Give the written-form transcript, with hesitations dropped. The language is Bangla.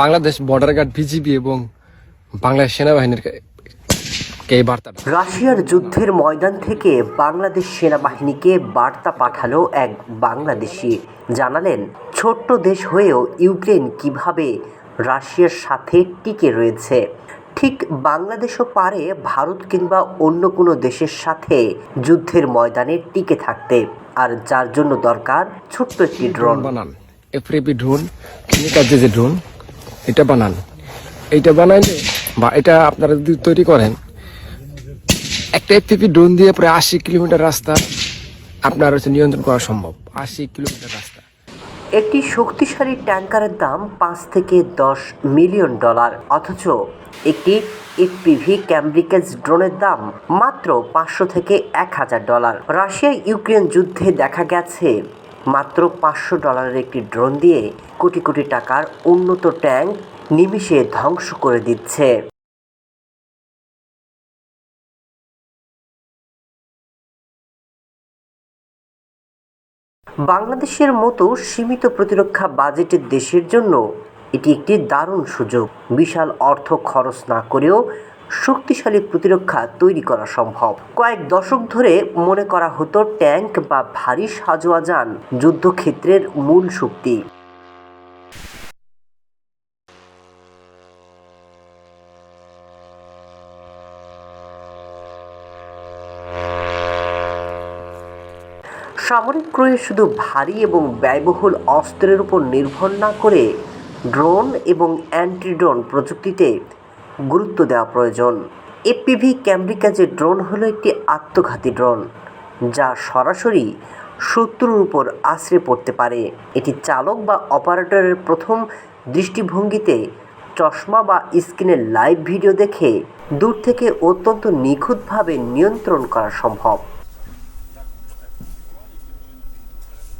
বাংলাদেশ বর্ডার গার্ড বিজিবি এবং বাংলাদেশ সেনাবাহিনীর এই বার্তা। রাশিয়ার যুদ্ধের ময়দান থেকে বাংলাদেশ সেনাবাহিনীকে বার্তা পাঠালো এক বাংলাদেশি। জানালেন, ছোট্ট দেশ হয়েও ইউক্রেন কিভাবে রাশিয়ার সাথে টিকে রয়েছে। ঠিক বাংলাদেশও পারে ভারত কিংবা অন্য কোনো দেশের সাথে যুদ্ধের ময়দানে টিকে থাকতে, আর যার জন্য দরকার ছোট্ট একটি ড্রোন বানান। এফএপি ড্রোন, যে ড্রোন, এটা বানান। এইটা বানাইলে বা এটা আপনারা যদি তৈরি করেন, একটা এফপিপি ড্রোন দিয়ে প্রায় 80 কিলোমিটার রাস্তা আপনার নিয়ন্ত্রণ করা সম্ভব। 80 কিলোমিটার রাস্তা। একটি শক্তিশালী ট্যাঙ্কারের দাম 5 থেকে 10 মিলিয়ন ডলার, অথচ একটি এফপিভি ক্যামব্রিকেজ ড্রোনের দাম মাত্র 500 থেকে 1000 ডলার। রাশিয়া ইউক্রেন যুদ্ধে দেখা গেছে মাত্র $500 একটি ড্রোন দিয়ে কোটি কোটি টাকার উন্নত ট্যাঙ্ক নিমিষে ধ্বংস করে দিচ্ছে। বাংলাদেশের মতো সীমিত প্রতিরক্ষা বাজেটের দেশের জন্য এটি একটি দারুণ সুযোগ। বিশাল অর্থ খরচ না করেও শক্তিশালী প্রতিরক্ষা তৈরি করা সম্ভব। কয়েক দশক ধরে মনে করা হতো ট্যাঙ্ক বা ভারী সাঁজোয়া যান যুদ্ধক্ষেত্রের মূল শক্তি। সামরিক ক্রয়ে শুধু ভারী এবং ব্যয়বহুল অস্ত্রের উপর নির্ভর না করে ড্রোন এবং অ্যান্টি ড্রোন প্রযুক্তিতে গুরুত্ব দেওয়া প্রয়োজন। এফপিভি ক্যামব্রিকেজের ড্রোন হলো একটি আত্মঘাতী ড্রোন যা সরাসরি শত্রুর উপর আছড়ে পড়তে পারে। এটি চালক বা অপারেটরের প্রথম দৃষ্টিভঙ্গিতে চশমা বা স্ক্রিনের লাইভ ভিডিও দেখে দূর থেকে অত্যন্ত নিখুঁতভাবে নিয়ন্ত্রণ করা সম্ভব।